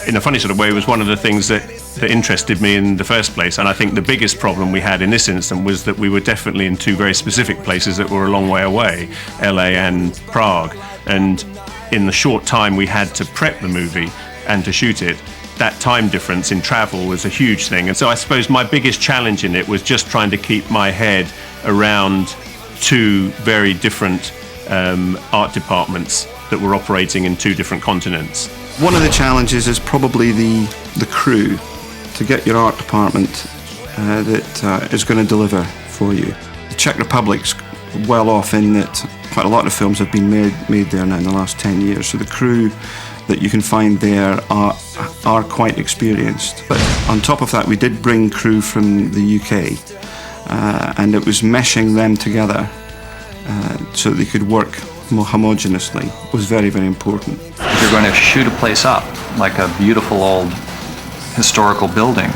in a funny sort of way, was one of the things that interested me in the first place. And I think the biggest problem we had in this instance was that we were definitely in two very specific places that were a long way away, LA and Prague. And in the short time we had to prep the movie and to shoot it, that time difference in travel was a huge thing. And so I suppose my biggest challenge in it was just trying to keep my head around two very different art departments that were operating in two different continents. One of the challenges is probably the crew, to get your art department that is going to deliver for you. The Czech Republic's well off in that quite a lot of films have been made there now in the last 10 years, so the crew that you can find there are quite experienced. But on top of that, we did bring crew from the UK, and it was meshing them together so that they could work more homogeneously was very, very important. If you're going to shoot a place up, like a beautiful old historical building,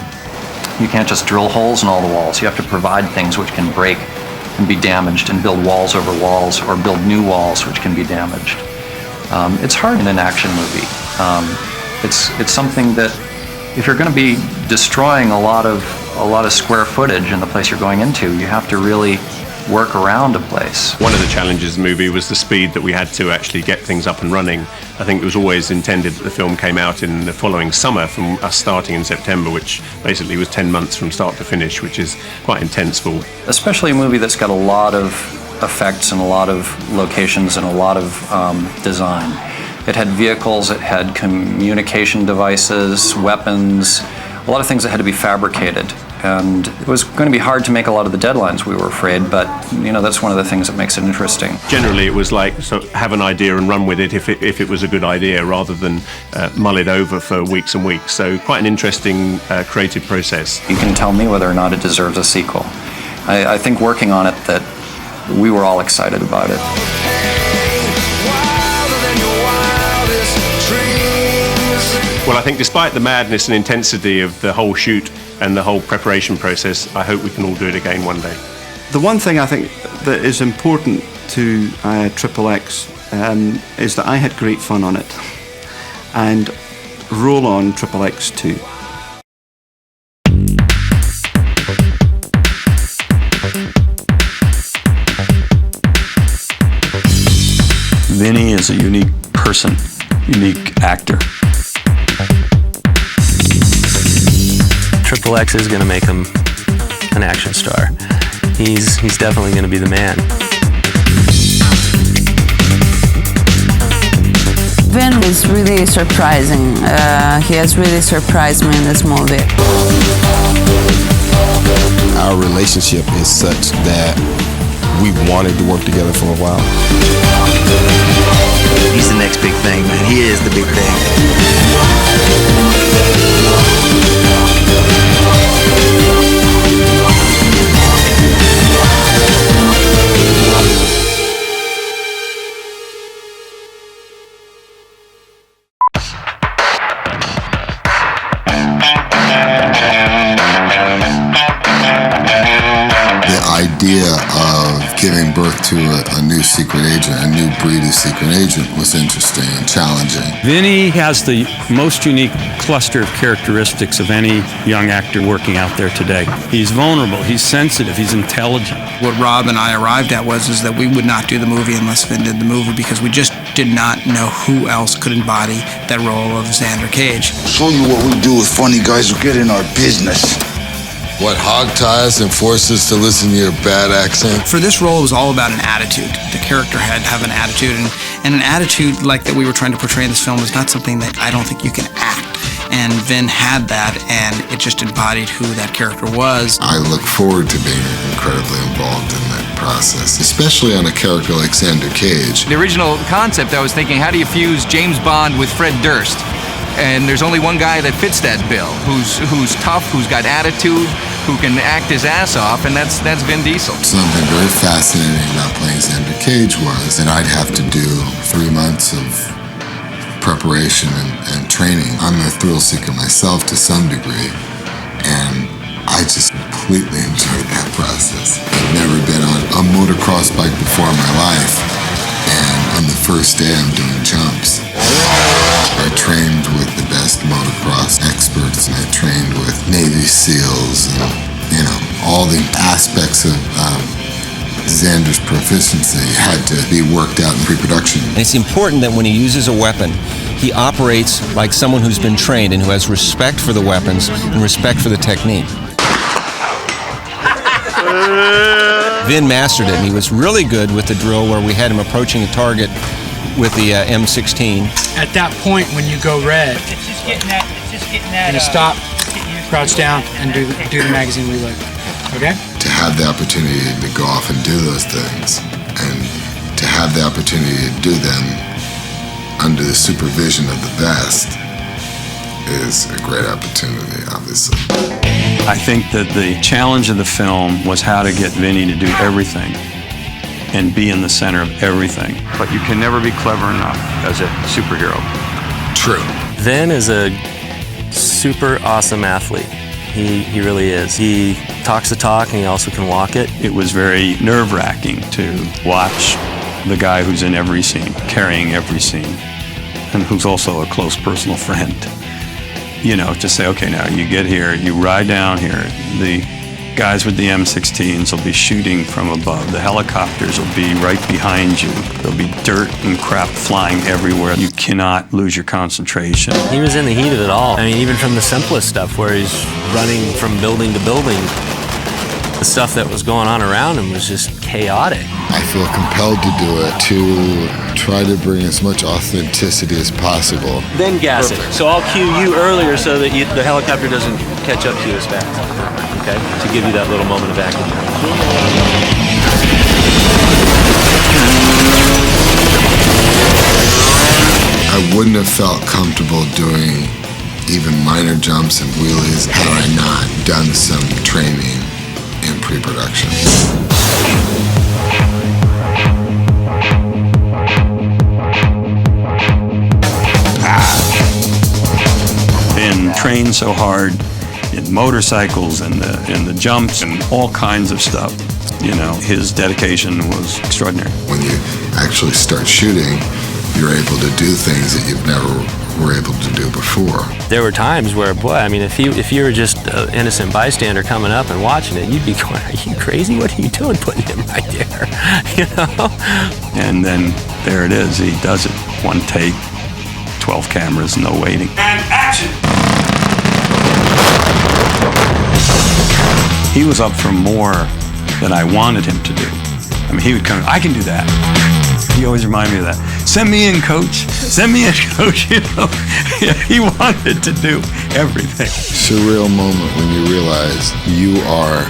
you can't just drill holes in all the walls. You have to provide things which can break and be damaged, and build walls over walls, or build new walls which can be damaged. It's hard in an action movie. It's something that, if you're going to be destroying a lot of square footage in the place you're going into, you have to really work around a place. One of the challenges of the movie was the speed that we had to actually get things up and running. I think it was always intended that the film came out in the following summer, from us starting in September, which basically was 10 months from start to finish, which is quite intense for... Especially a movie that's got a lot of effects and a lot of locations and a lot of design. It had vehicles, it had communication devices, weapons, a lot of things that had to be fabricated. And it was going to be hard to make a lot of the deadlines, we were afraid, but you know, that's one of the things that makes it interesting. Generally it was like, so have an idea and run with it if it was a good idea, rather than mull it over for weeks and weeks. So quite an interesting creative process. You can tell me whether or not it deserves a sequel. I think working on it, that we were all excited about it. Well, I think despite the madness and intensity of the whole shoot and the whole preparation process, I hope we can all do it again one day. The one thing I think that is important to XXX is that I had great fun on it, and roll on XXX too. Vinny is a unique person, unique actor. XXX is going to make him an action star. He's definitely going to be the man. Vin is really surprising. He has really surprised me in this movie. Our relationship is such that we wanted to work together for a while. He's the next big thing, man. He is the big thing. Idea of giving birth to a new secret agent, a new breed of secret agent, was interesting and challenging. Vinny has the most unique cluster of characteristics of any young actor working out there today. He's vulnerable, he's sensitive, he's intelligent. What Rob and I arrived at was that we would not do the movie unless Vin did the movie, because we just did not know who else could embody that role of Xander Cage. Show you what we do with funny guys who get in our business. What hog ties and force us to listen to your bad accent? For this role, it was all about an attitude. The character had to have an attitude, and an attitude like that we were trying to portray in this film is not something that I don't think you can act. And Vin had that, and it just embodied who that character was. I look forward to being incredibly involved in that process, especially on a character like Xander Cage. The original concept, I was thinking, how do you fuse James Bond with Fred Durst? And there's only one guy that fits that bill, who's tough, who's got attitude, who can act his ass off, and that's Vin Diesel. Something very fascinating about playing Xander Cage was that I'd have to do 3 months of preparation and training. I'm a thrill seeker myself to some degree, and I just completely enjoyed that process. I've never been on a motocross bike before in my life, and on the first day I'm doing jumps. I trained with the best motocross experts, and I trained with Navy SEALs, and all the aspects of Xander's proficiency had to be worked out in pre-production. And it's important that when he uses a weapon, he operates like someone who's been trained and who has respect for the weapons and respect for the technique. Vin mastered it, and he was really good with the drill where we had him approaching a target with the M16. At that point, when you go red, you stop, crouch down, and do the magazine reload. Okay? To have the opportunity to go off and do those things, and to have the opportunity to do them under the supervision of the best, is a great opportunity, obviously. I think that the challenge of the film was how to get Vinny to do everything and be in the center of everything. But you can never be clever enough as a superhero. True. Vin is a super awesome athlete. He really is. He talks the talk and he also can walk it. It was very nerve-wracking to watch the guy who's in every scene, carrying every scene, and who's also a close personal friend. To say, okay, now you get here, you ride down here, the guys with the M16s will be shooting from above. The helicopters will be right behind you. There'll be dirt and crap flying everywhere. You cannot lose your concentration. He was in the heat of it all. I mean, even from the simplest stuff where he's running from building to building, the stuff that was going on around him was just chaotic. I feel compelled to do it to try to bring as much authenticity as possible. Then gas it. So I'll cue you earlier so that the helicopter doesn't catch up to you as fast. Okay? To give you that little moment of vacuum. I wouldn't have felt comfortable doing even minor jumps and wheelies had I not done some training in pre-production. Been trained so hard in motorcycles and the jumps and all kinds of stuff. His dedication was extraordinary. When you actually start shooting, you're able to do things that you've never were able to do before. There were times where, boy, I mean, if you were just an innocent bystander coming up and watching it, you'd be going, are you crazy? What are you doing putting him right there? And then there it is. He does it. One take, 12 cameras, no waiting. And action! He was up for more than I wanted him to do. I mean, he would come, I can do that. He always reminded me of that. Send me in, coach. Send me in, coach. You know, he wanted to do everything. Surreal moment when you realize you are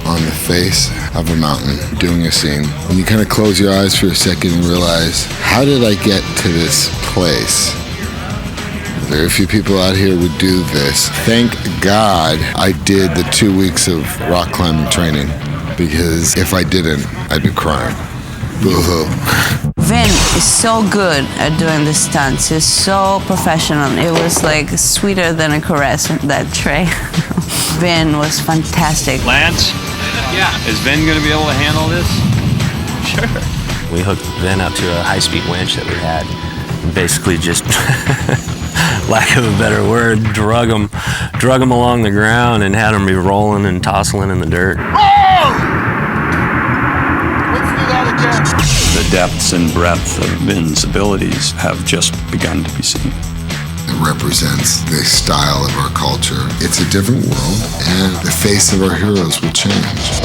on the face of a mountain doing a scene. When you kind of close your eyes for a second and realize, how did I get to this place? Very few people out here would do this. Thank God I did the 2 weeks of rock climbing training, because if I didn't, I'd be crying. Boo-hoo. Vin is so good at doing the stunts. He's so professional. It was like sweeter than a caress, that tray. Vin was fantastic. Lance? Yeah. Is Vin going to be able to handle this? Sure. We hooked Vin up to a high-speed winch that we had. Basically just, lack of a better word, drug him along the ground and had him be rolling and tossing in the dirt. The depths and breadth of Vin's abilities have just begun to be seen. It represents the style of our culture. It's a different world, and the face of our heroes will change.